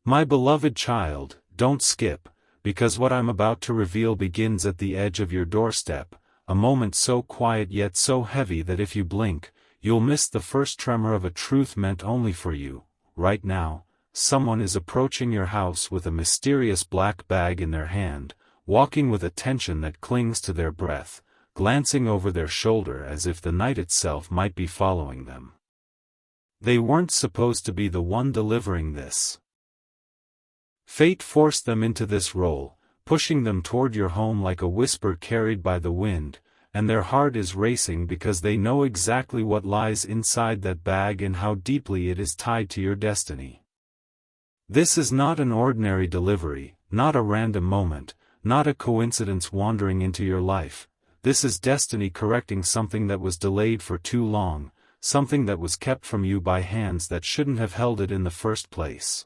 My beloved child, don't skip, because what I'm about to reveal begins at the edge of your doorstep, a moment so quiet yet so heavy that if you blink, you'll miss the first tremor of a truth meant only for you. Right now, someone is approaching your house with a mysterious black bag in their hand, walking with a tension that clings to their breath, glancing over their shoulder as if the night itself might be following them. They weren't supposed to be the one delivering this. Fate forced them into this role, pushing them toward your home like a whisper carried by the wind, and their heart is racing because they know exactly what lies inside that bag and how deeply it is tied to your destiny. This is not an ordinary delivery, not a random moment, not a coincidence wandering into your life. This is destiny correcting something that was delayed for too long, something that was kept from you by hands that shouldn't have held it in the first place.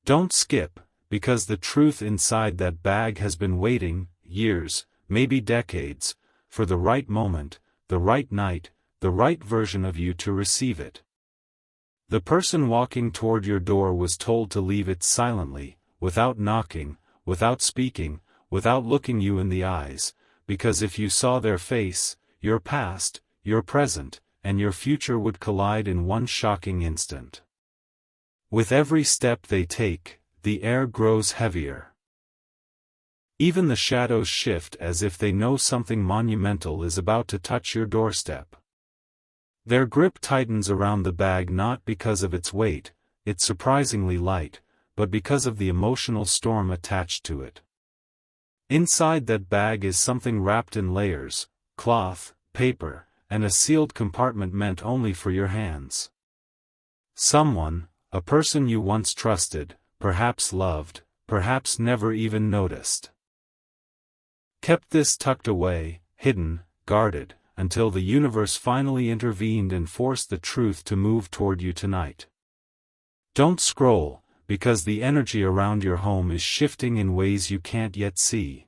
Don't skip, because the truth inside that bag has been waiting, years, maybe decades, for the right moment, the right night, the right version of you to receive it. The person walking toward your door was told to leave it silently, without knocking, without speaking, without looking you in the eyes, because if you saw their face, your past, your present, and your future would collide in one shocking instant. With every step they take, the air grows heavier. Even the shadows shift as if they know something monumental is about to touch your doorstep. Their grip tightens around the bag not because of its weight, it's surprisingly light, but because of the emotional storm attached to it. Inside that bag is something wrapped in layers, cloth, paper, and a sealed compartment meant only for your hands. Someone, a person you once trusted, perhaps loved, perhaps never even noticed, kept this tucked away, hidden, guarded, until the universe finally intervened and forced the truth to move toward you tonight. Don't scroll, because the energy around your home is shifting in ways you can't yet see.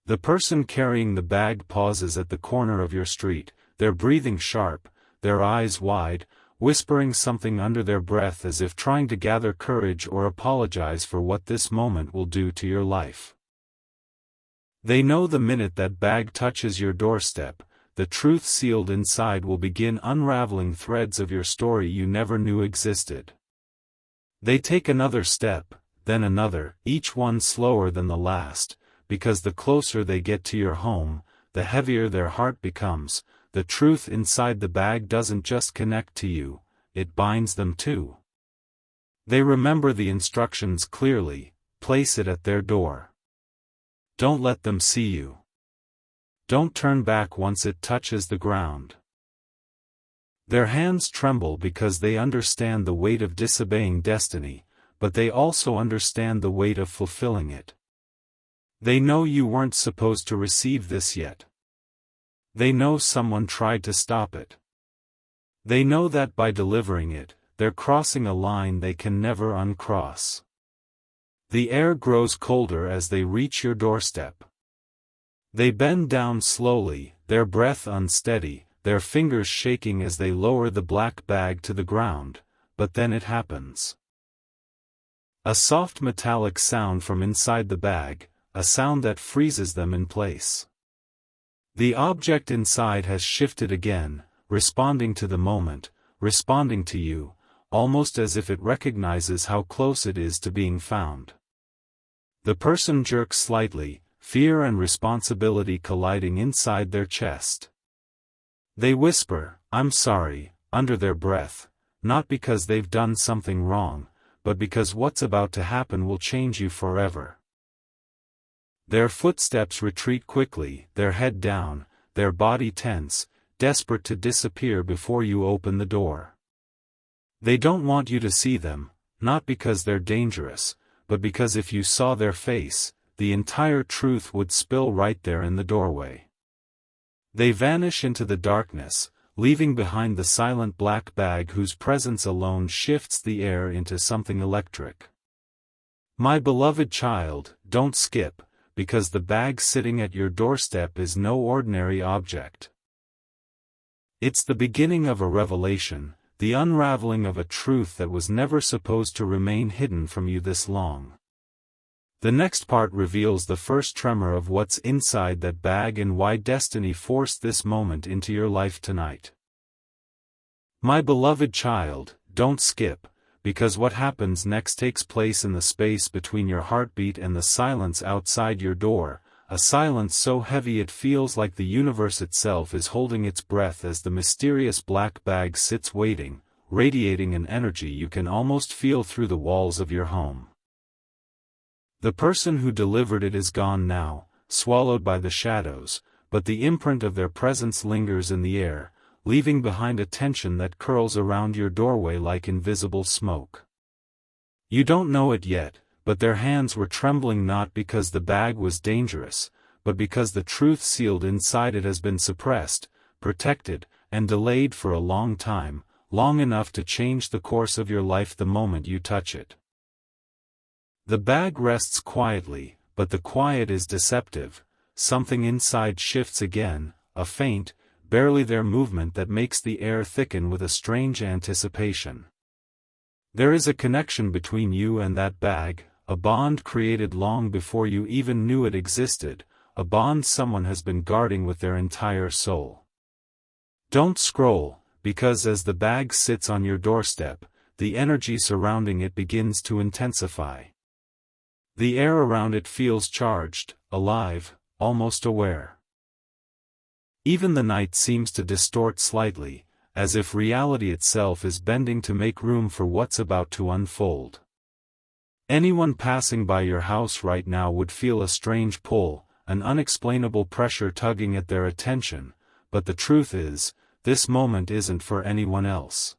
The person carrying the bag pauses at the corner of your street, their breathing sharp, their eyes wide, whispering something under their breath as if trying to gather courage or apologize for what this moment will do to your life. They know the minute that bag touches your doorstep, the truth sealed inside will begin unraveling threads of your story you never knew existed. They take another step, then another, each one slower than the last, because the closer they get to your home, the heavier their heart becomes. The truth inside the bag doesn't just connect to you, it binds them too. They remember the instructions clearly, place it at their door. Don't let them see you. Don't turn back once it touches the ground. Their hands tremble because they understand the weight of disobeying destiny, but they also understand the weight of fulfilling it. They know you weren't supposed to receive this yet. They know someone tried to stop it. They know that by delivering it, they're crossing a line they can never uncross. The air grows colder as they reach your doorstep. They bend down slowly, their breath unsteady, their fingers shaking as they lower the black bag to the ground, but then it happens. A soft metallic sound from inside the bag, a sound that freezes them in place. The object inside has shifted again, responding to the moment, responding to you, almost as if it recognizes how close it is to being found. The person jerks slightly, fear and responsibility colliding inside their chest. They whisper, "I'm sorry," under their breath, not because they've done something wrong, but because what's about to happen will change you forever. Their footsteps retreat quickly, their head down, their body tense, desperate to disappear before you open the door. They don't want you to see them, not because they're dangerous, but because if you saw their face, the entire truth would spill right there in the doorway. They vanish into the darkness, leaving behind the silent black bag whose presence alone shifts the air into something electric. My beloved child, don't skip, because the bag sitting at your doorstep is no ordinary object. It's the beginning of a revelation, the unraveling of a truth that was never supposed to remain hidden from you this long. The next part reveals the first tremor of what's inside that bag and why destiny forced this moment into your life tonight. My beloved child, don't skip, because what happens next takes place in the space between your heartbeat and the silence outside your door, a silence so heavy it feels like the universe itself is holding its breath as the mysterious black bag sits waiting, radiating an energy you can almost feel through the walls of your home. The person who delivered it is gone now, swallowed by the shadows, but the imprint of their presence lingers in the air, leaving behind a tension that curls around your doorway like invisible smoke. You don't know it yet, but their hands were trembling not because the bag was dangerous, but because the truth sealed inside it has been suppressed, protected, and delayed for a long time, long enough to change the course of your life the moment you touch it. The bag rests quietly, but the quiet is deceptive. Something inside shifts again, a faint, barely there movement that makes the air thicken with a strange anticipation. There is a connection between you and that bag, a bond created long before you even knew it existed, a bond someone has been guarding with their entire soul. Don't scroll, because as the bag sits on your doorstep, the energy surrounding it begins to intensify. The air around it feels charged, alive, almost aware. Even the night seems to distort slightly, as if reality itself is bending to make room for what's about to unfold. Anyone passing by your house right now would feel a strange pull, an unexplainable pressure tugging at their attention, but the truth is, this moment isn't for anyone else.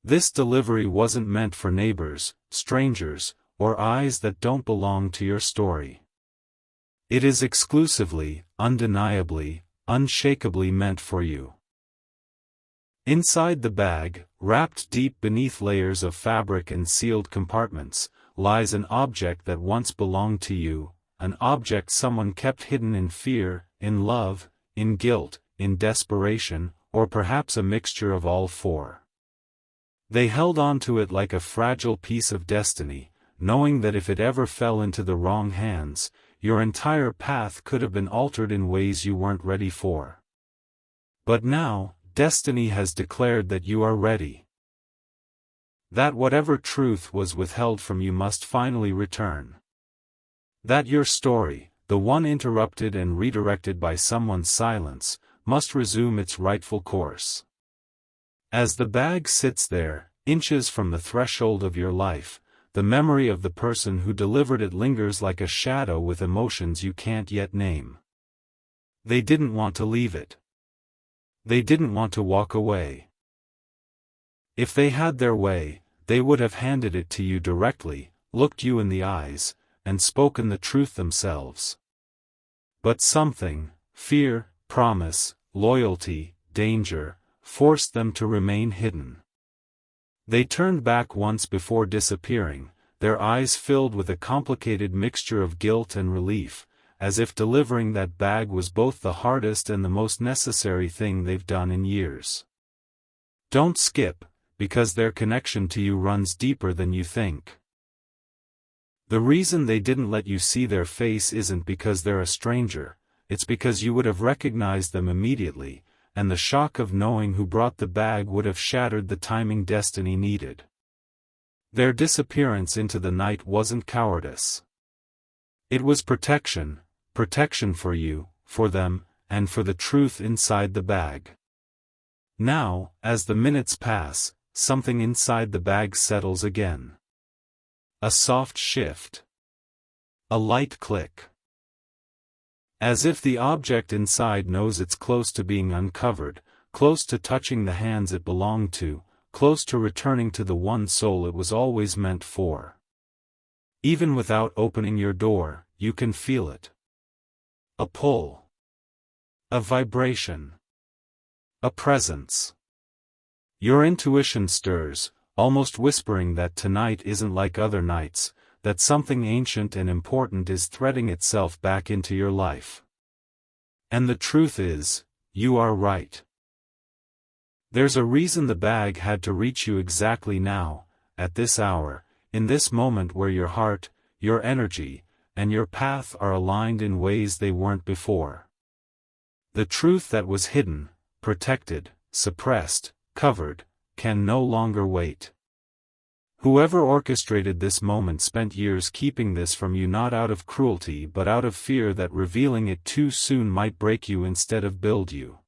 This delivery wasn't meant for neighbors, strangers, or eyes that don't belong to your story. It is exclusively, undeniably, unshakably meant for you. Inside the bag, wrapped deep beneath layers of fabric and sealed compartments, lies an object that once belonged to you, an object someone kept hidden in fear, in love, in guilt, in desperation, or perhaps a mixture of all four. They held on to it like a fragile piece of destiny, knowing that if it ever fell into the wrong hands, your entire path could have been altered in ways you weren't ready for. But now, destiny has declared that you are ready. That whatever truth was withheld from you must finally return. That your story, the one interrupted and redirected by someone's silence, must resume its rightful course. As the bag sits there, inches from the threshold of your life, the memory of the person who delivered it lingers like a shadow with emotions you can't yet name. They didn't want to leave it. They didn't want to walk away. If they had their way, they would have handed it to you directly, looked you in the eyes, and spoken the truth themselves. But something, fear, promise, loyalty, danger, forced them to remain hidden. They turned back once before disappearing, their eyes filled with a complicated mixture of guilt and relief, as if delivering that bag was both the hardest and the most necessary thing they've done in years. Don't skip, because their connection to you runs deeper than you think. The reason they didn't let you see their face isn't because they're a stranger, it's because you would have recognized them immediately, and the shock of knowing who brought the bag would have shattered the timing destiny needed. Their disappearance into the night wasn't cowardice. It was protection, protection for you, for them, and for the truth inside the bag. Now, as the minutes pass, something inside the bag settles again. A soft shift. A light click. As if the object inside knows it's close to being uncovered, close to touching the hands it belonged to, close to returning to the one soul it was always meant for. Even without opening your door, you can feel it. A pull. A vibration. A presence. Your intuition stirs, almost whispering that tonight isn't like other nights, that something ancient and important is threading itself back into your life. And the truth is, you are right. There's a reason the bag had to reach you exactly now, at this hour, in this moment where your heart, your energy, and your path are aligned in ways they weren't before. The truth that was hidden, protected, suppressed, covered, can no longer wait. Whoever orchestrated this moment spent years keeping this from you, not out of cruelty but out of fear that revealing it too soon might break you instead of build you.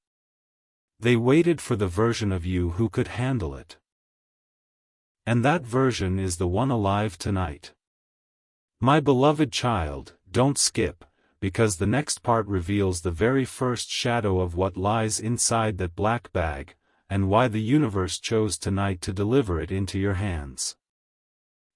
They waited for the version of you who could handle it. And that version is the one alive tonight. My beloved child, don't skip, because the next part reveals the very first shadow of what lies inside that black bag, and why the universe chose tonight to deliver it into your hands.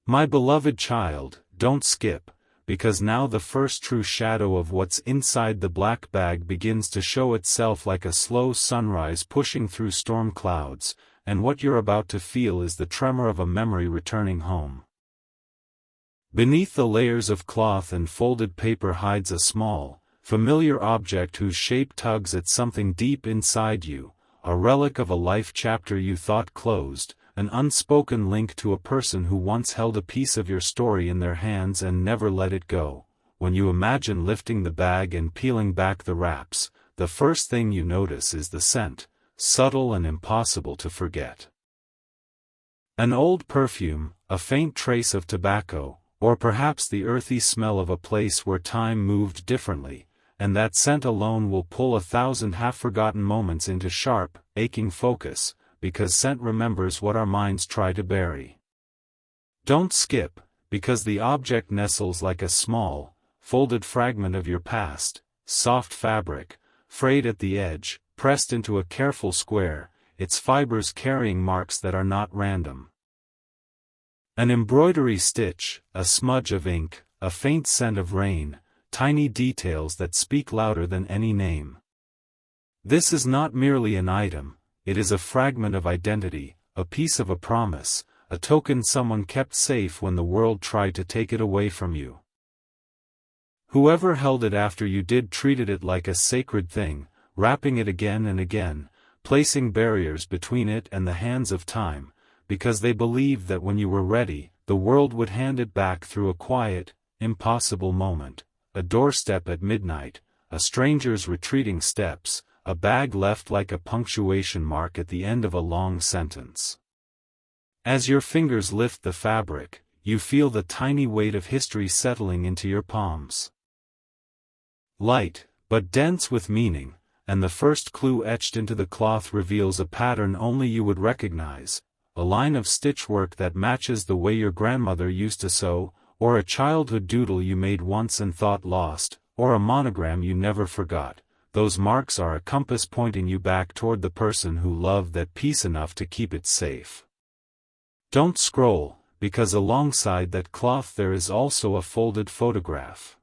My beloved child, don't skip, because now the first true shadow of what's inside the black bag begins to show itself like a slow sunrise pushing through storm clouds, and what you're about to feel is the tremor of a memory returning home. Beneath the layers of cloth and folded paper hides a small, familiar object whose shape tugs at something deep inside you, a relic of a life chapter you thought closed, an unspoken link to a person who once held a piece of your story in their hands and never let it go. When you imagine lifting the bag and peeling back the wraps, the first thing you notice is the scent, subtle and impossible to forget. An old perfume, a faint trace of tobacco, or perhaps the earthy smell of a place where time moved differently, and that scent alone will pull 1,000 half-forgotten moments into sharp, aching focus, because scent remembers what our minds try to bury. Don't skip, because the object nestles like a small, folded fragment of your past, soft fabric, frayed at the edge, pressed into a careful square, its fibers carrying marks that are not random. An embroidery stitch, a smudge of ink, a faint scent of rain, tiny details that speak louder than any name. This is not merely an item, it is a fragment of identity, a piece of a promise, a token someone kept safe when the world tried to take it away from you. Whoever held it after you did treated it like a sacred thing, wrapping it again and again, placing barriers between it and the hands of time, because they believed that when you were ready, the world would hand it back through a quiet, impossible moment, a doorstep at midnight, a stranger's retreating steps, a bag left like a punctuation mark at the end of a long sentence. As your fingers lift the fabric, you feel the tiny weight of history settling into your palms. Light, but dense with meaning, and the first clue etched into the cloth reveals a pattern only you would recognize, a line of stitchwork that matches the way your grandmother used to sew, or a childhood doodle you made once and thought lost, or a monogram you never forgot. Those marks are a compass pointing you back toward the person who loved that piece enough to keep it safe. Don't scroll, because alongside that cloth there is also a folded photograph.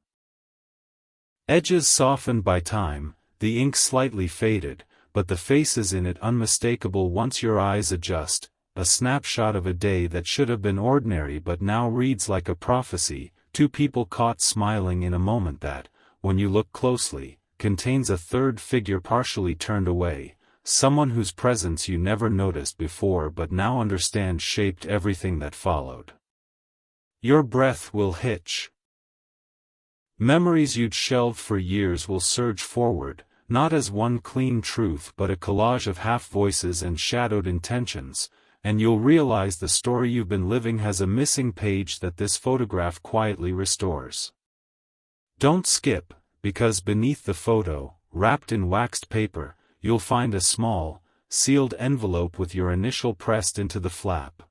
Edges softened by time, the ink slightly faded, but the faces in it unmistakable once your eyes adjust, a snapshot of a day that should have been ordinary but now reads like a prophecy, two people caught smiling in a moment that, when you look closely, contains a third figure partially turned away, someone whose presence you never noticed before but now understand shaped everything that followed. Your breath will hitch. Memories you'd shelved for years will surge forward, not as one clean truth but a collage of half-voices and shadowed intentions, and you'll realize the story you've been living has a missing page that this photograph quietly restores. Don't skip, because beneath the photo, wrapped in waxed paper, you'll find a small, sealed envelope with your initial pressed into the flap.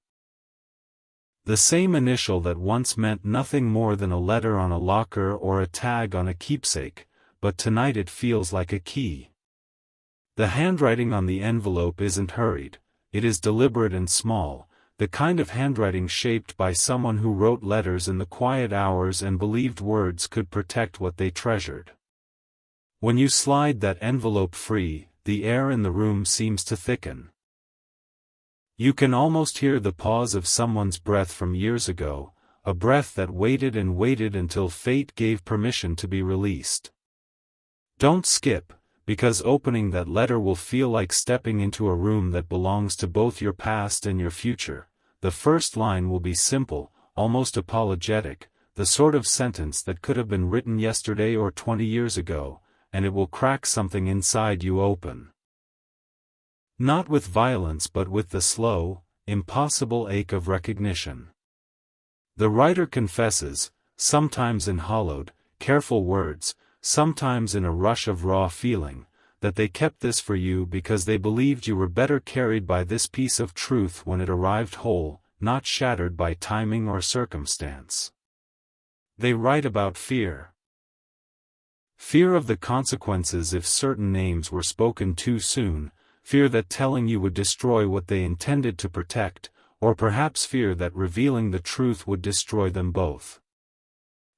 The same initial that once meant nothing more than a letter on a locker or a tag on a keepsake, but tonight it feels like a key. The handwriting on the envelope isn't hurried, it is deliberate and small, the kind of handwriting shaped by someone who wrote letters in the quiet hours and believed words could protect what they treasured. When you slide that envelope free, the air in the room seems to thicken. You can almost hear the pause of someone's breath from years ago, a breath that waited and waited until fate gave permission to be released. Don't skip, because opening that letter will feel like stepping into a room that belongs to both your past and your future. The first line will be simple, almost apologetic, the sort of sentence that could have been written yesterday or 20 years ago, and it will crack something inside you open. Not with violence but with the slow, impossible ache of recognition. The writer confesses, sometimes in hollowed, careful words, sometimes in a rush of raw feeling, that they kept this for you because they believed you were better carried by this piece of truth when it arrived whole, not shattered by timing or circumstance. They write about fear. Fear of the consequences if certain names were spoken too soon, fear that telling you would destroy what they intended to protect, or perhaps fear that revealing the truth would destroy them both.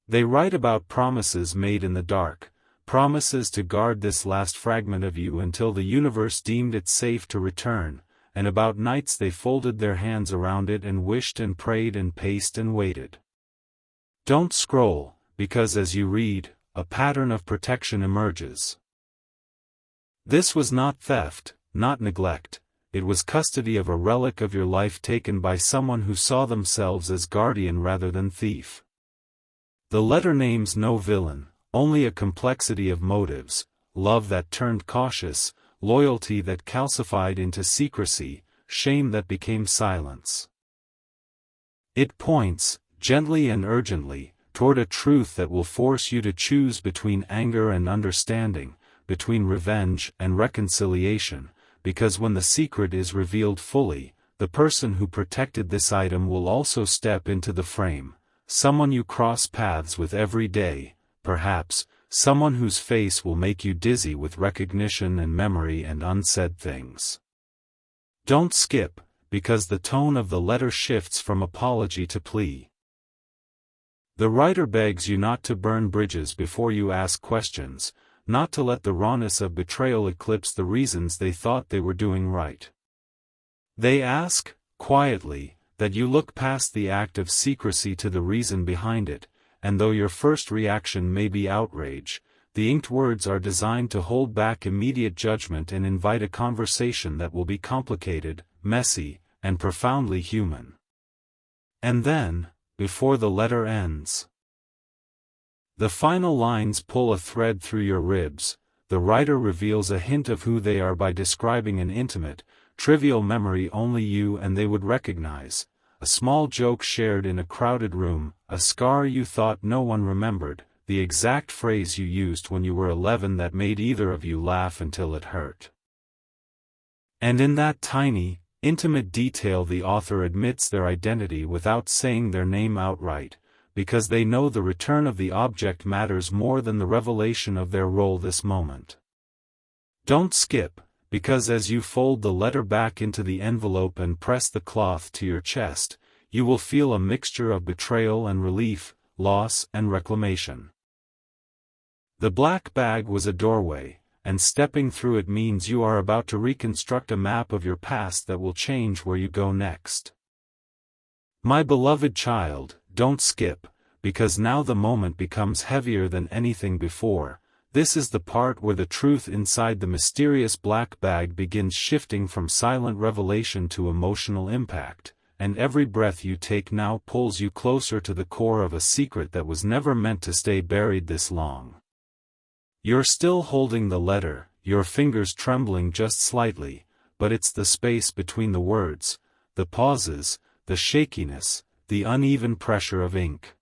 They write about promises made in the dark, promises to guard this last fragment of you until the universe deemed it safe to return, and about nights they folded their hands around it and wished and prayed and paced and waited. Don't scroll, because as you read, a pattern of protection emerges. This was not theft, not neglect, it was custody of a relic of your life taken by someone who saw themselves as guardian rather than thief. The letter names no villain, only a complexity of motives, love that turned cautious, loyalty that calcified into secrecy, shame that became silence. It points, gently and urgently, toward a truth that will force you to choose between anger and understanding, between revenge and reconciliation, because when the secret is revealed fully, the person who protected this item will also step into the frame. Someone you cross paths with every day, perhaps, someone whose face will make you dizzy with recognition and memory and unsaid things. Don't skip, because the tone of the letter shifts from apology to plea. The writer begs you not to burn bridges before you ask questions, not to let the rawness of betrayal eclipse the reasons they thought they were doing right. They ask, quietly, that you look past the act of secrecy to the reason behind it, and though your first reaction may be outrage, the inked words are designed to hold back immediate judgment and invite a conversation that will be complicated, messy, and profoundly human. And then, before the letter ends, the final lines pull a thread through your ribs. The writer reveals a hint of who they are by describing an intimate, trivial memory only you and they would recognize, a small joke shared in a crowded room, a scar you thought no one remembered, the exact phrase you used when you were 11 that made either of you laugh until it hurt. And in that tiny, intimate detail the author admits their identity without saying their name outright, because they know the return of the object matters more than the revelation of their role this moment. Don't skip, because as you fold the letter back into the envelope and press the cloth to your chest, you will feel a mixture of betrayal and relief, loss and reclamation. The black bag was a doorway, and stepping through it means you are about to reconstruct a map of your past that will change where you go next. My beloved child, don't skip, because now the moment becomes heavier than anything before. This is the part where the truth inside the mysterious black bag begins shifting from silent revelation to emotional impact, and every breath you take now pulls you closer to the core of a secret that was never meant to stay buried this long. You're still holding the letter, your fingers trembling just slightly, but it's the space between the words, the pauses, the shakiness, the uneven pressure of ink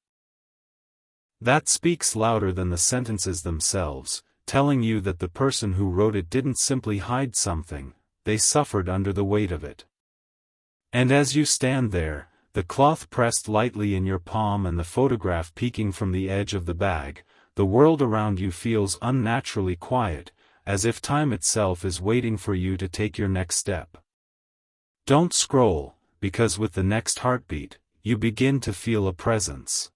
that speaks louder than the sentences themselves, telling you that the person who wrote it didn't simply hide something, they suffered under the weight of it. And as you stand there, the cloth pressed lightly in your palm and the photograph peeking from the edge of the bag, the world around you feels unnaturally quiet, as if time itself is waiting for you to take your next step. Don't scroll, because with the next heartbeat, you begin to feel a presence.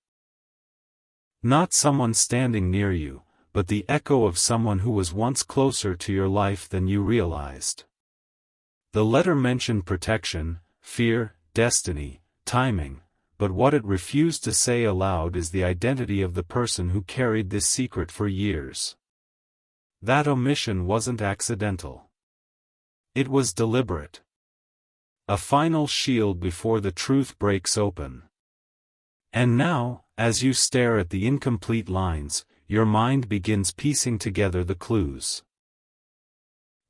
Not someone standing near you, but the echo of someone who was once closer to your life than you realized. The letter mentioned protection, fear, destiny, timing, but what it refused to say aloud is the identity of the person who carried this secret for years. That omission wasn't accidental. It was deliberate. A final shield before the truth breaks open. And now, as you stare at the incomplete lines, your mind begins piecing together the clues.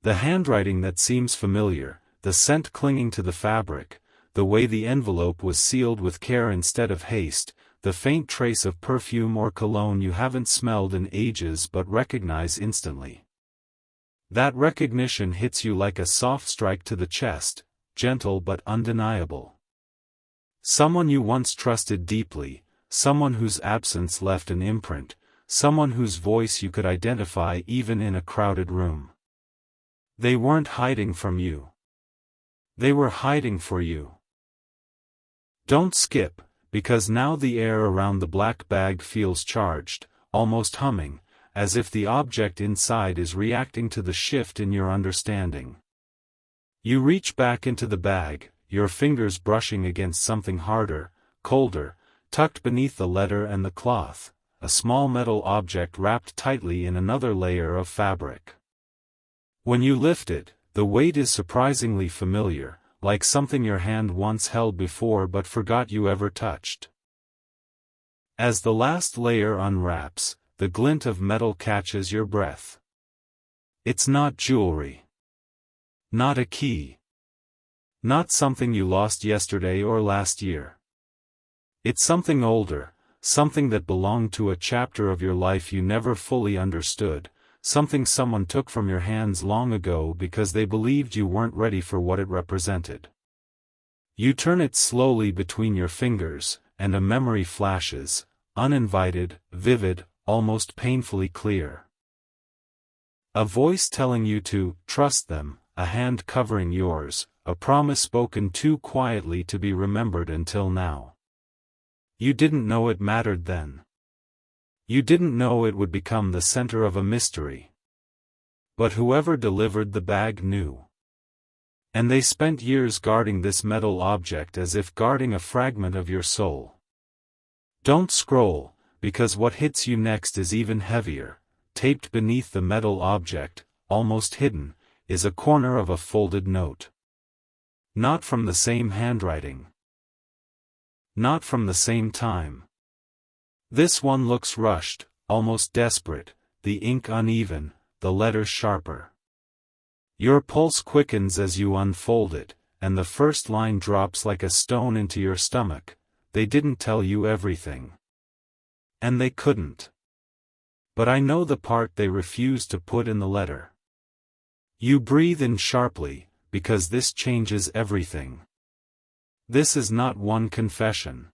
The handwriting that seems familiar, the scent clinging to the fabric, the way the envelope was sealed with care instead of haste, the faint trace of perfume or cologne you haven't smelled in ages but recognize instantly. That recognition hits you like a soft strike to the chest, gentle but undeniable. Someone you once trusted deeply, someone whose absence left an imprint, someone whose voice you could identify even in a crowded room. They weren't hiding from you. They were hiding for you. Don't skip, because now the air around the black bag feels charged, almost humming, as if the object inside is reacting to the shift in your understanding. You reach back into the bag, your fingers brushing against something harder, colder, tucked beneath the letter and the cloth, a small metal object wrapped tightly in another layer of fabric. When you lift it, the weight is surprisingly familiar, like something your hand once held before but forgot you ever touched. As the last layer unwraps, the glint of metal catches your breath. It's not jewelry. Not a key. Not something you lost yesterday or last year. It's something older, something that belonged to a chapter of your life you never fully understood, something someone took from your hands long ago because they believed you weren't ready for what it represented. You turn it slowly between your fingers, and a memory flashes, uninvited, vivid, almost painfully clear. A voice telling you to trust them, a hand covering yours, a promise spoken too quietly to be remembered until now. You didn't know it mattered then. You didn't know it would become the center of a mystery. But whoever delivered the bag knew. And they spent years guarding this metal object as if guarding a fragment of your soul. Don't scroll, because what hits you next is even heavier. Taped beneath the metal object, almost hidden, is a corner of a folded note. Not from the same handwriting. Not from the same time. This one looks rushed, almost desperate, the ink uneven, the letters sharper. Your pulse quickens as you unfold it, and the first line drops like a stone into your stomach. They didn't tell you everything. And they couldn't. But I know the part they refused to put in the letter. You breathe in sharply, because this changes everything. This is not one confession.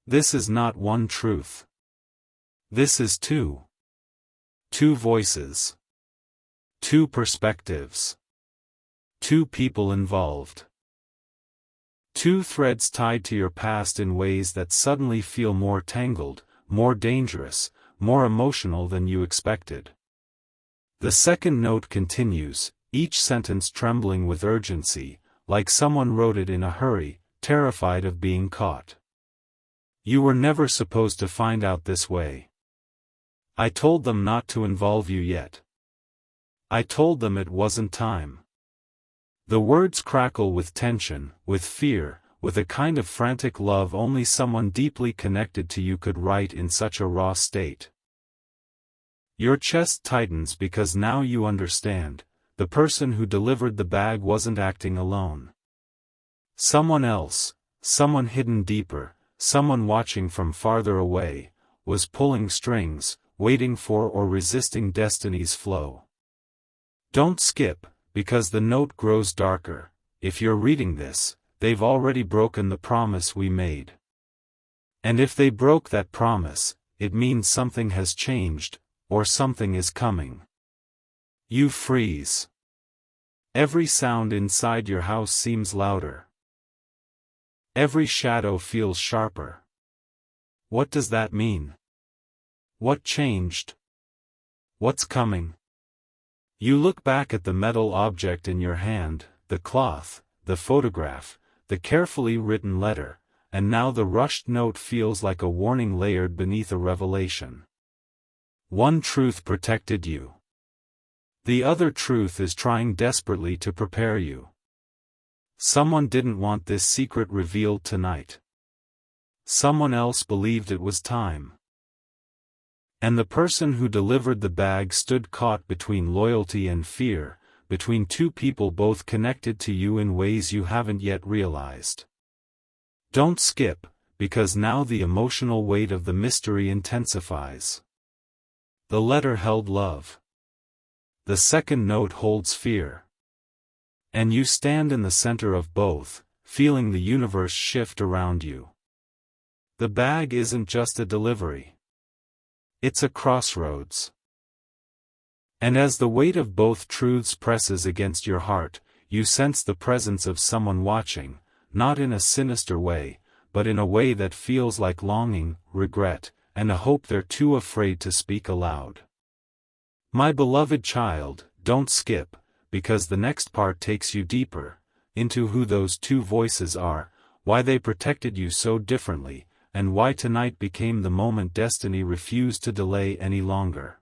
This is not one truth. This is two. Two voices. Two perspectives. Two people involved. Two threads tied to your past in ways that suddenly feel more tangled, more dangerous, more emotional than you expected. The second note continues, each sentence trembling with urgency, like someone wrote it in a hurry, terrified of being caught. You were never supposed to find out this way. I told them not to involve you yet. I told them it wasn't time. The words crackle with tension, with fear, with a kind of frantic love only someone deeply connected to you could write in such a raw state. Your chest tightens because now you understand, the person who delivered the bag wasn't acting alone. Someone else, someone hidden deeper, someone watching from farther away, was pulling strings, waiting for or resisting destiny's flow. Don't skip, because the note grows darker. If you're reading this, they've already broken the promise we made. And if they broke that promise, it means something has changed, or something is coming. You freeze. Every sound inside your house seems louder. Every shadow feels sharper. What does that mean? What changed? What's coming? You look back at the metal object in your hand, the cloth, the photograph, the carefully written letter, and now the rushed note feels like a warning layered beneath a revelation. One truth protected you. The other truth is trying desperately to prepare you. Someone didn't want this secret revealed tonight. Someone else believed it was time. And the person who delivered the bag stood caught between loyalty and fear, between two people both connected to you in ways you haven't yet realized. Don't skip, because now the emotional weight of the mystery intensifies. The letter held love. The second note holds fear. And you stand in the center of both, feeling the universe shift around you. The bag isn't just a delivery. It's a crossroads. And as the weight of both truths presses against your heart, you sense the presence of someone watching, not in a sinister way, but in a way that feels like longing, regret, and a hope they're too afraid to speak aloud. My beloved child, don't skip, because the next part takes you deeper, into who those two voices are, why they protected you so differently, and why tonight became the moment destiny refused to delay any longer.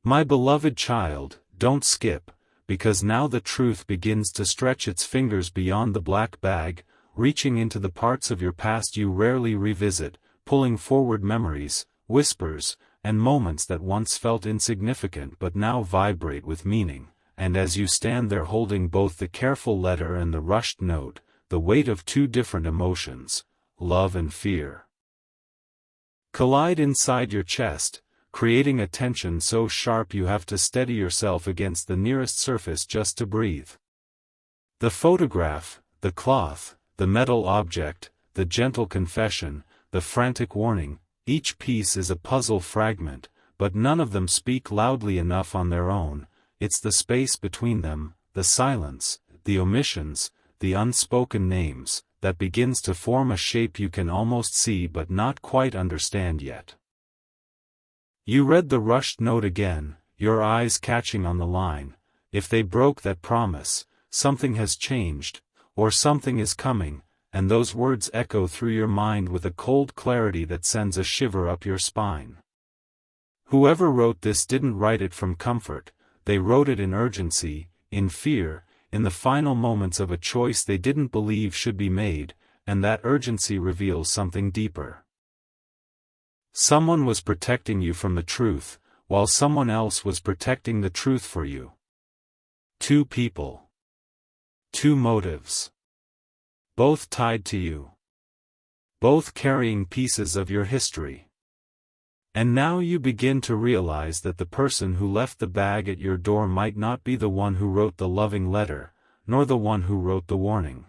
My beloved child, don't skip, because now the truth begins to stretch its fingers beyond the black bag, reaching into the parts of your past you rarely revisit, pulling forward memories, whispers, and moments that once felt insignificant but now vibrate with meaning. And as you stand there holding both the careful letter and the rushed note, the weight of two different emotions, love and fear, collide inside your chest, creating a tension so sharp you have to steady yourself against the nearest surface just to breathe. The photograph, the cloth, the metal object, the gentle confession, the frantic warning, each piece is a puzzle fragment, but none of them speak loudly enough on their own. It's the space between them, the silence, the omissions, the unspoken names, that begins to form a shape you can almost see but not quite understand yet. You read the rushed note again, your eyes catching on the line, if they broke that promise, something has changed, or something is coming, and those words echo through your mind with a cold clarity that sends a shiver up your spine. Whoever wrote this didn't write it from comfort. They wrote it in urgency, in fear, in the final moments of a choice they didn't believe should be made, and that urgency reveals something deeper. Someone was protecting you from the truth, while someone else was protecting the truth for you. Two people. Two motives. Both tied to you. Both carrying pieces of your history. And now you begin to realize that the person who left the bag at your door might not be the one who wrote the loving letter, nor the one who wrote the warning.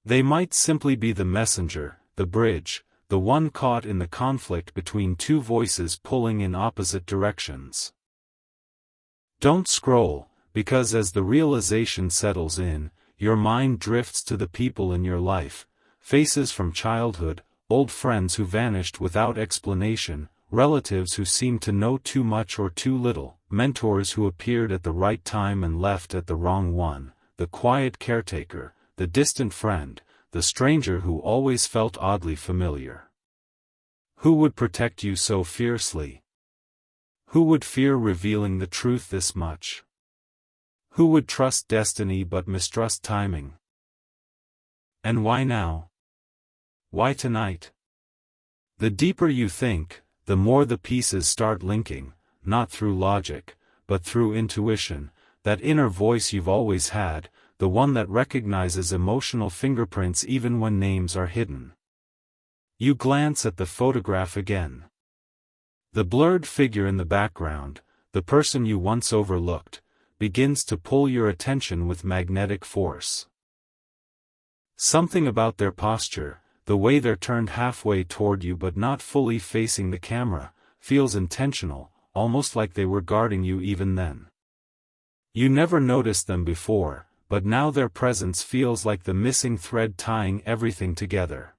They might simply be the messenger, the bridge, the one caught in the conflict between two voices pulling in opposite directions. Don't scroll, because as the realization settles in, your mind drifts to the people in your life, faces from childhood, old friends who vanished without explanation, relatives who seemed to know too much or too little, mentors who appeared at the right time and left at the wrong one, the quiet caretaker, the distant friend, the stranger who always felt oddly familiar. Who would protect you so fiercely? Who would fear revealing the truth this much? Who would trust destiny but mistrust timing? And why now? Why tonight? The deeper you think, the more the pieces start linking, not through logic, but through intuition, that inner voice you've always had, the one that recognizes emotional fingerprints even when names are hidden. You glance at the photograph again. The blurred figure in the background, the person you once overlooked, begins to pull your attention with magnetic force. Something about their posture, the way they're turned halfway toward you but not fully facing the camera, feels intentional, almost like they were guarding you even then. You never noticed them before, but now their presence feels like the missing thread tying everything together.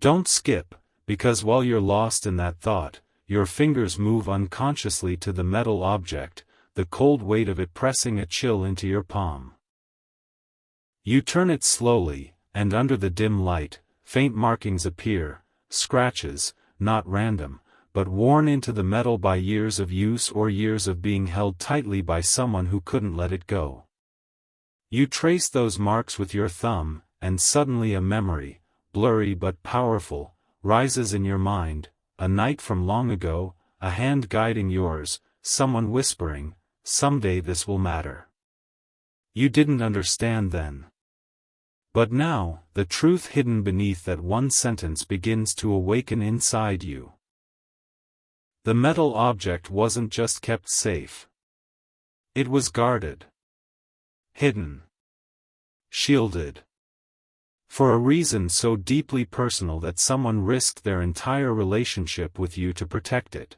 Don't skip, because while you're lost in that thought, your fingers move unconsciously to the metal object, the cold weight of it pressing a chill into your palm. You turn it slowly, and under the dim light, faint markings appear, scratches, not random, but worn into the metal by years of use or years of being held tightly by someone who couldn't let it go. You trace those marks with your thumb, and suddenly a memory, blurry but powerful, rises in your mind, a night from long ago, a hand guiding yours, someone whispering, "Someday this will matter." You didn't understand then. But now, the truth hidden beneath that one sentence begins to awaken inside you. The metal object wasn't just kept safe. It was guarded. Hidden. Shielded. For a reason so deeply personal that someone risked their entire relationship with you to protect it.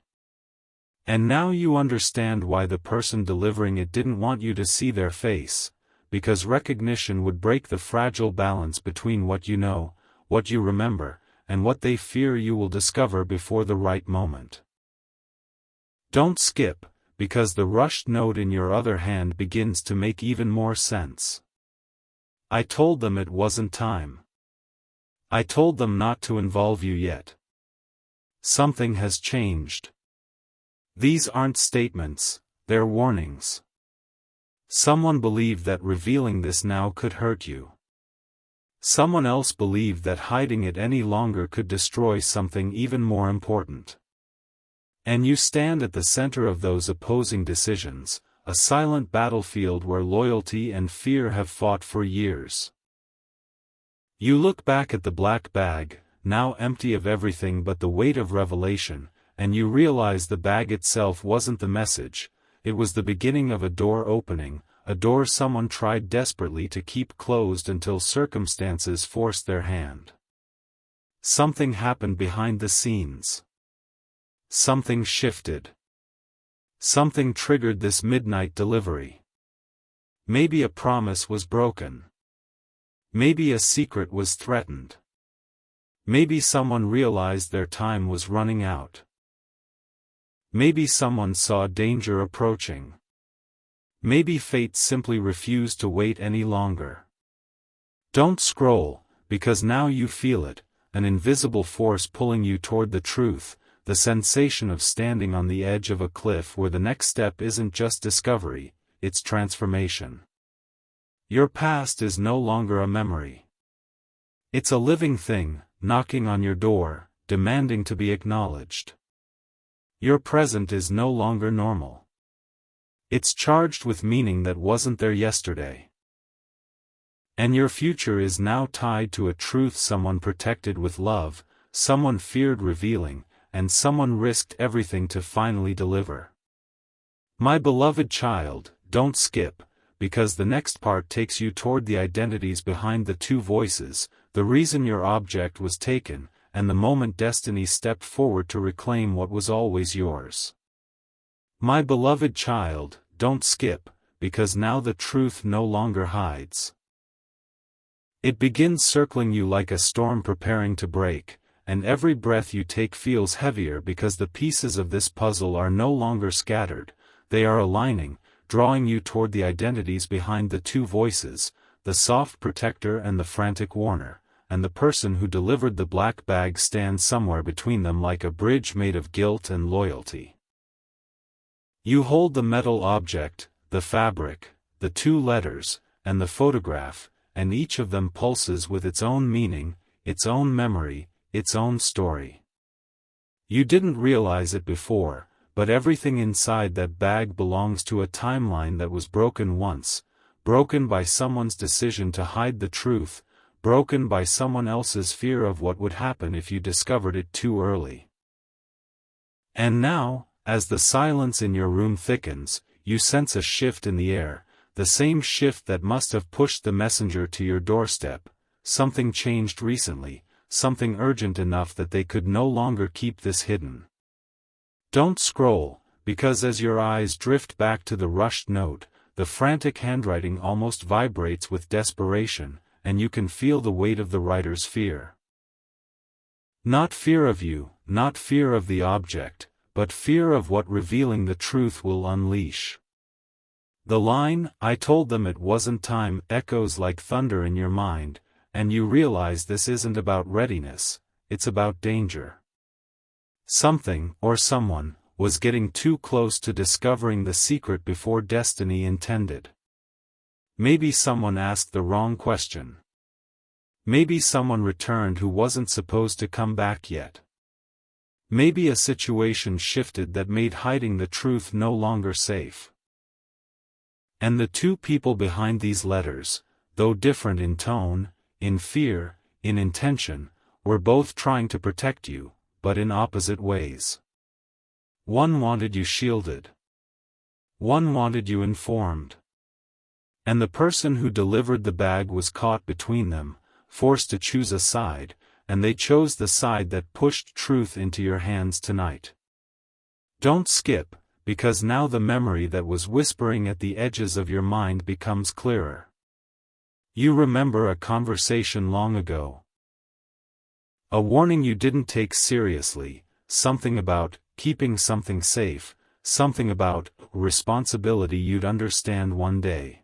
And now you understand why the person delivering it didn't want you to see their face, because recognition would break the fragile balance between what you know, what you remember, and what they fear you will discover before the right moment. Don't skip, because the rushed note in your other hand begins to make even more sense. I told them it wasn't time. I told them not to involve you yet. Something has changed. These aren't statements, they're warnings. Someone believed that revealing this now could hurt you. Someone else believed that hiding it any longer could destroy something even more important. And you stand at the center of those opposing decisions, a silent battlefield where loyalty and fear have fought for years. You look back at the black bag, now empty of everything but the weight of revelation, and you realize the bag itself wasn't the message, it was the beginning of a door opening, a door someone tried desperately to keep closed until circumstances forced their hand. Something happened behind the scenes. Something shifted. Something triggered this midnight delivery. Maybe a promise was broken. Maybe a secret was threatened. Maybe someone realized their time was running out. Maybe someone saw danger approaching. Maybe fate simply refused to wait any longer. Don't scroll, because now you feel it, an invisible force pulling you toward the truth, the sensation of standing on the edge of a cliff where the next step isn't just discovery, it's transformation. Your past is no longer a memory. It's a living thing, knocking on your door, demanding to be acknowledged. Your present is no longer normal. It's charged with meaning that wasn't there yesterday. And your future is now tied to a truth someone protected with love, someone feared revealing, and someone risked everything to finally deliver. My beloved child, don't skip, because the next part takes you toward the identities behind the two voices, the reason your object was taken, and the moment destiny stepped forward to reclaim what was always yours. My beloved child, don't skip, because now the truth no longer hides. It begins circling you like a storm preparing to break, and every breath you take feels heavier because the pieces of this puzzle are no longer scattered, they are aligning, drawing you toward the identities behind the two voices, the soft protector and the frantic warner, and the person who delivered the black bag stands somewhere between them like a bridge made of guilt and loyalty. You hold the metal object, the fabric, the two letters, and the photograph, and each of them pulses with its own meaning, its own memory, its own story. You didn't realize it before, but everything inside that bag belongs to a timeline that was broken once, broken by someone's decision to hide the truth, broken by someone else's fear of what would happen if you discovered it too early. And now, as the silence in your room thickens, you sense a shift in the air, the same shift that must have pushed the messenger to your doorstep. Something changed recently, something urgent enough that they could no longer keep this hidden. Don't scroll, because as your eyes drift back to the rushed note, the frantic handwriting almost vibrates with desperation, and you can feel the weight of the writer's fear. Not fear of you, not fear of the object, but fear of what revealing the truth will unleash. The line, "I told them it wasn't time," echoes like thunder in your mind, and you realize this isn't about readiness, it's about danger. Something, or someone, was getting too close to discovering the secret before destiny intended. Maybe someone asked the wrong question. Maybe someone returned who wasn't supposed to come back yet. Maybe a situation shifted that made hiding the truth no longer safe. And the two people behind these letters, though different in tone, in fear, in intention, were both trying to protect you, but in opposite ways. One wanted you shielded. One wanted you informed. And the person who delivered the bag was caught between them, forced to choose a side, and they chose the side that pushed truth into your hands tonight. Don't skip, because now the memory that was whispering at the edges of your mind becomes clearer. You remember a conversation long ago. A warning you didn't take seriously, something about keeping something safe, something about responsibility you'd understand one day.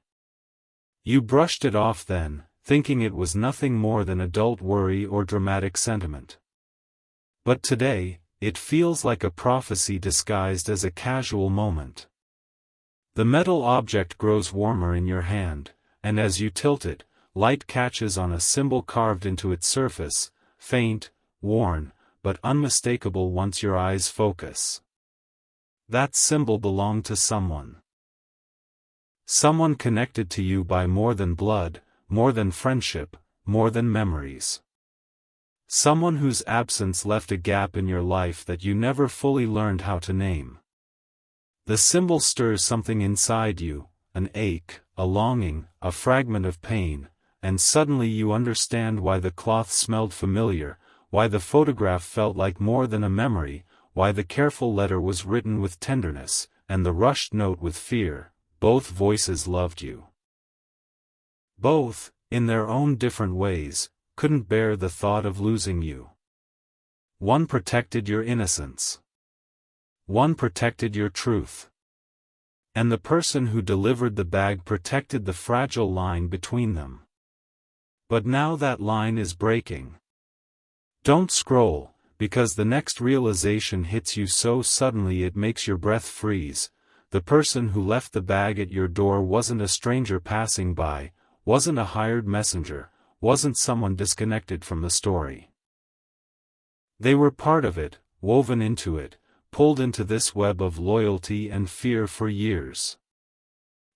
You brushed it off then, thinking it was nothing more than adult worry or dramatic sentiment. But today, it feels like a prophecy disguised as a casual moment. The metal object grows warmer in your hand, and as you tilt it, light catches on a symbol carved into its surface, faint, worn, but unmistakable once your eyes focus. That symbol belonged to someone. Someone connected to you by more than blood, more than friendship, more than memories. Someone whose absence left a gap in your life that you never fully learned how to name. The symbol stirs something inside you, an ache, a longing, a fragment of pain, and suddenly you understand why the cloth smelled familiar, why the photograph felt like more than a memory, why the careful letter was written with tenderness, and the rushed note with fear. Both voices loved you. Both, in their own different ways, couldn't bear the thought of losing you. One protected your innocence. One protected your truth. And the person who delivered the bag protected the fragile line between them. But now that line is breaking. Don't scroll, because the next realization hits you so suddenly it makes your breath freeze. The person who left the bag at your door wasn't a stranger passing by, wasn't a hired messenger, wasn't someone disconnected from the story. They were part of it, woven into it, pulled into this web of loyalty and fear for years.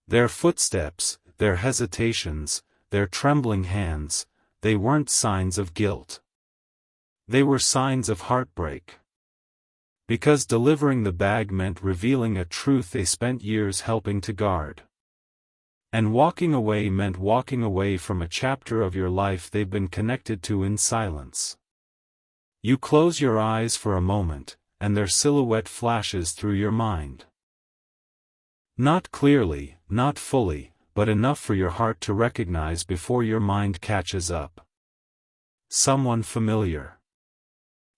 Their footsteps, their hesitations, their trembling hands, they weren't signs of guilt. They were signs of heartbreak. Because delivering the bag meant revealing a truth they spent years helping to guard. And walking away meant walking away from a chapter of your life they've been connected to in silence. You close your eyes for a moment, and their silhouette flashes through your mind. Not clearly, not fully, but enough for your heart to recognize before your mind catches up. Someone familiar.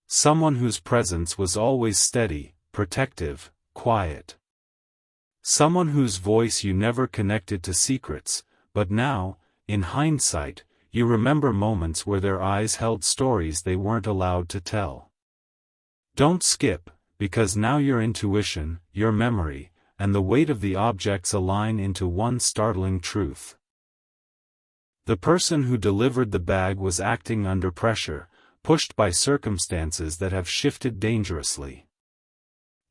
Someone whose presence was always steady, protective, quiet. Someone whose voice you never connected to secrets, but now, in hindsight, you remember moments where their eyes held stories they weren't allowed to tell. Don't skip, because now your intuition, your memory, and the weight of the objects align into one startling truth. The person who delivered the bag was acting under pressure, pushed by circumstances that have shifted dangerously.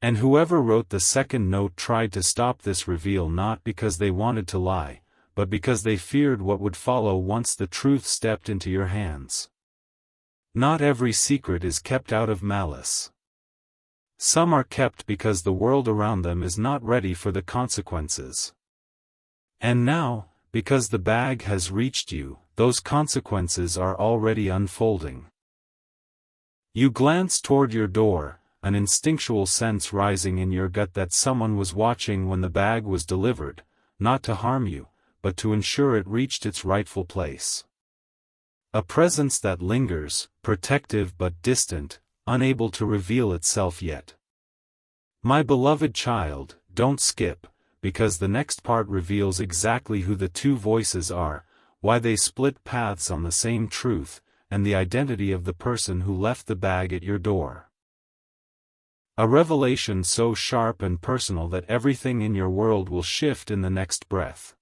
And whoever wrote the second note tried to stop this reveal not because they wanted to lie, but because they feared what would follow once the truth stepped into your hands. Not every secret is kept out of malice. Some are kept because the world around them is not ready for the consequences. And now, because the bag has reached you, those consequences are already unfolding. You glance toward your door, an instinctual sense rising in your gut that someone was watching when the bag was delivered, not to harm you, but to ensure it reached its rightful place. A presence that lingers, protective but distant, unable to reveal itself yet. My beloved child, don't skip, because the next part reveals exactly who the two voices are, why they split paths on the same truth, and the identity of the person who left the bag at your door. A revelation so sharp and personal that everything in your world will shift in the next breath.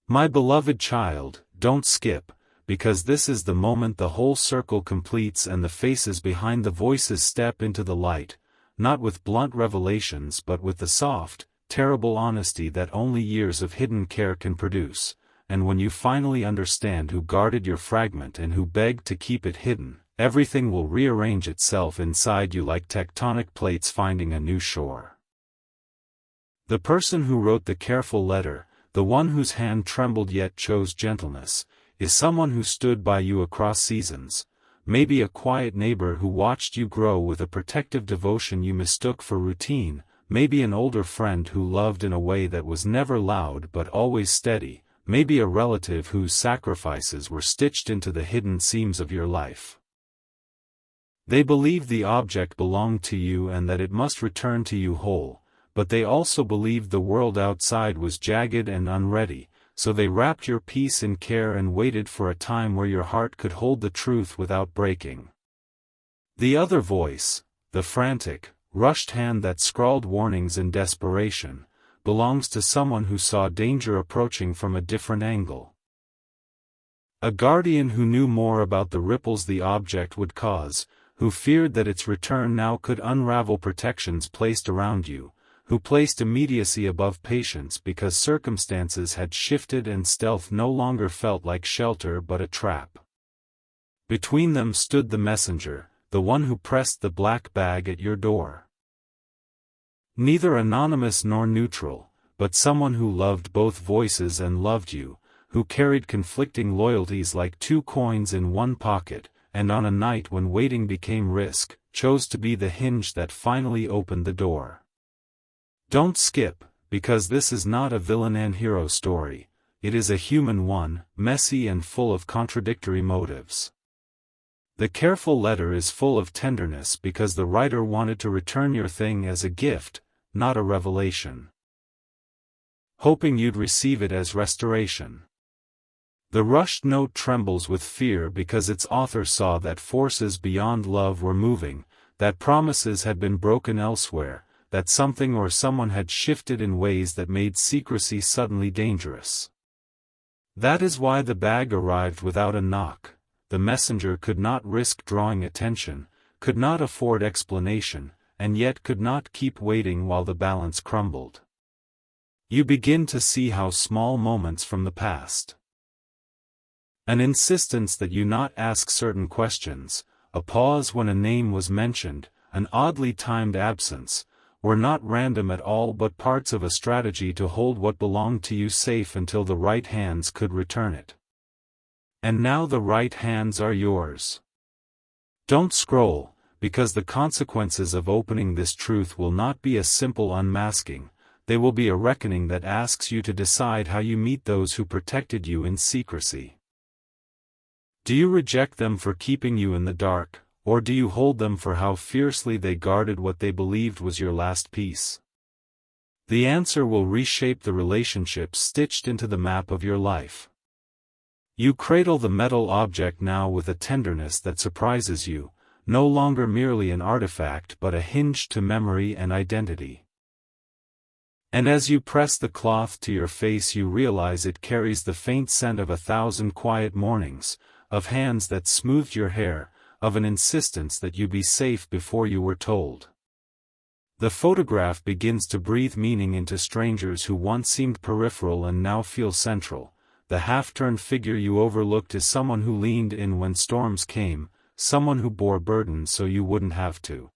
My beloved child, don't skip, because this is the moment the whole circle completes and the faces behind the voices step into the light, not with blunt revelations but with the soft, terrible honesty that only years of hidden care can produce, and when you finally understand who guarded your fragment and who begged to keep it hidden, everything will rearrange itself inside you like tectonic plates finding a new shore. The person who wrote the careful letter, the one whose hand trembled yet chose gentleness, is someone who stood by you across seasons, maybe a quiet neighbor who watched you grow with a protective devotion you mistook for routine, maybe an older friend who loved in a way that was never loud but always steady, maybe a relative whose sacrifices were stitched into the hidden seams of your life. They believed the object belonged to you and that it must return to you whole, but they also believed the world outside was jagged and unready, so they wrapped your peace in care and waited for a time where your heart could hold the truth without breaking. The other voice, the frantic, rushed hand that scrawled warnings in desperation, belongs to someone who saw danger approaching from a different angle. A guardian who knew more about the ripples the object would cause, who feared that its return now could unravel protections placed around you, who placed immediacy above patience because circumstances had shifted and stealth no longer felt like shelter but a trap. Between them stood the messenger, the one who pressed the black bag at your door. Neither anonymous nor neutral, but someone who loved both voices and loved you, who carried conflicting loyalties like two coins in one pocket, and on a night when waiting became risk, chose to be the hinge that finally opened the door. Don't skip, because this is not a villain and hero story, it is a human one, messy and full of contradictory motives. The careful letter is full of tenderness because the writer wanted to return your thing as a gift, not a revelation. Hoping you'd receive it as restoration. The rushed note trembles with fear because its author saw that forces beyond love were moving, that promises had been broken elsewhere, that something or someone had shifted in ways that made secrecy suddenly dangerous. That is why the bag arrived without a knock. The messenger could not risk drawing attention, could not afford explanation, and yet could not keep waiting while the balance crumbled. You begin to see how small moments from the past, an insistence that you not ask certain questions, a pause when a name was mentioned, an oddly timed absence, were not random at all but parts of a strategy to hold what belonged to you safe until the right hands could return it. And now the right hands are yours. Don't scroll, because the consequences of opening this truth will not be a simple unmasking, they will be a reckoning that asks you to decide how you meet those who protected you in secrecy. Do you reject them for keeping you in the dark, or do you hold them for how fiercely they guarded what they believed was your last piece? The answer will reshape the relationships stitched into the map of your life. You cradle the metal object now with a tenderness that surprises you, no longer merely an artifact but a hinge to memory and identity. And as you press the cloth to your face you realize it carries the faint scent of 1,000 quiet mornings, of hands that smoothed your hair, of an insistence that you be safe before you were told. The photograph begins to breathe meaning into strangers who once seemed peripheral and now feel central. The half-turned figure you overlooked is someone who leaned in when storms came, someone who bore burdens so you wouldn't have to.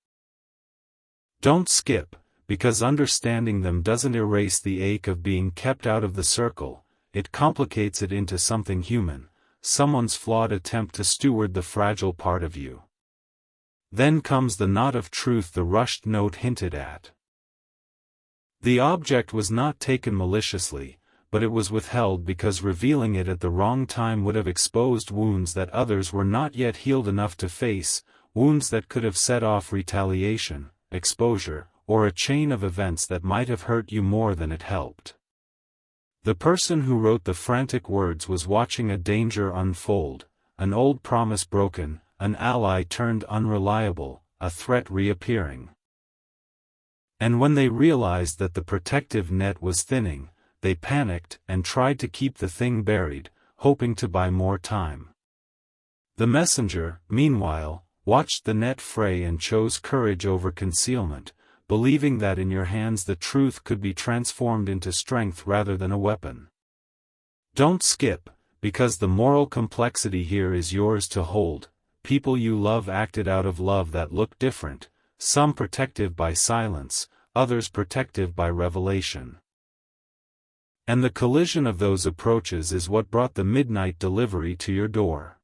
Don't skip, because understanding them doesn't erase the ache of being kept out of the circle, it complicates it into something human, someone's flawed attempt to steward the fragile part of you. Then comes the knot of truth the rushed note hinted at. The object was not taken maliciously, but it was withheld because revealing it at the wrong time would have exposed wounds that others were not yet healed enough to face, wounds that could have set off retaliation, exposure, or a chain of events that might have hurt you more than it helped. The person who wrote the frantic words was watching a danger unfold, an old promise broken, an ally turned unreliable, a threat reappearing. And when they realized that the protective net was thinning, they panicked and tried to keep the thing buried, hoping to buy more time. The messenger, meanwhile, watched the net fray and chose courage over concealment, believing that in your hands the truth could be transformed into strength rather than a weapon. Don't skip, because the moral complexity here is yours to hold. People you love acted out of love that looked different, some protective by silence, others protective by revelation. And the collision of those approaches is what brought the midnight delivery to your door.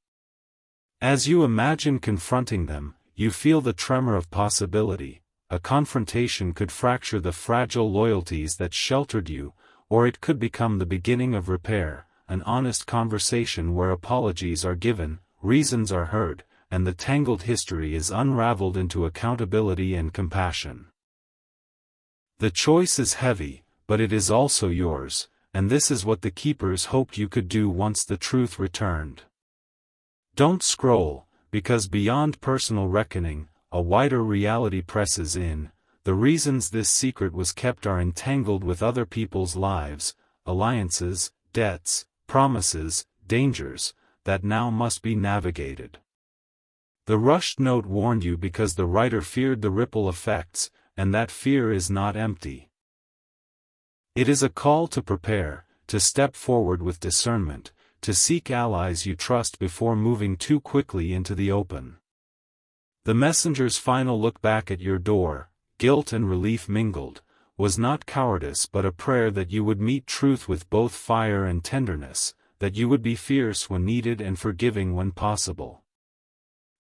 As you imagine confronting them, you feel the tremor of possibility. A confrontation could fracture the fragile loyalties that sheltered you, or it could become the beginning of repair, an honest conversation where apologies are given, reasons are heard, and the tangled history is unraveled into accountability and compassion. The choice is heavy, but it is also yours, and this is what the keepers hoped you could do once the truth returned. Don't scroll, because beyond personal reckoning, a wider reality presses in. The reasons this secret was kept are entangled with other people's lives, alliances, debts, promises, dangers, that now must be navigated. The rushed note warned you because the writer feared the ripple effects, and that fear is not empty. It is a call to prepare, to step forward with discernment, to seek allies you trust before moving too quickly into the open. The messenger's final look back at your door, guilt and relief mingled, was not cowardice but a prayer that you would meet truth with both fire and tenderness, that you would be fierce when needed and forgiving when possible.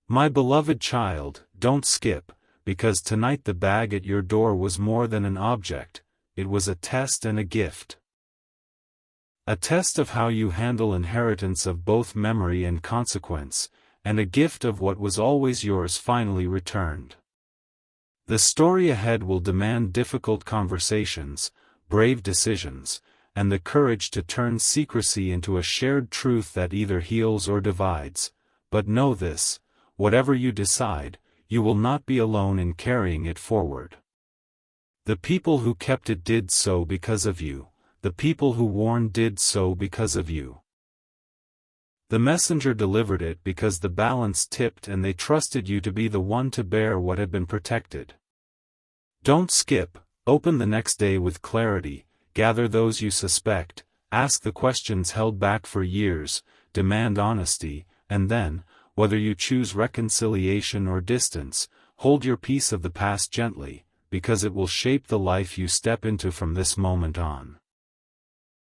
My beloved child, don't skip, because tonight the bag at your door was more than an object, it was a test and a gift. A test of how you handle inheritance of both memory and consequence, and a gift of what was always yours finally returned. The story ahead will demand difficult conversations, brave decisions, and the courage to turn secrecy into a shared truth that either heals or divides. But know this, whatever you decide, you will not be alone in carrying it forward. The people who kept it did so because of you. The people who warned did so because of you. The messenger delivered it because the balance tipped and they trusted you to be the one to bear what had been protected. Don't skip, open the next day with clarity, gather those you suspect, ask the questions held back for years, demand honesty, and then, whether you choose reconciliation or distance, hold your piece of the past gently, because it will shape the life you step into from this moment on.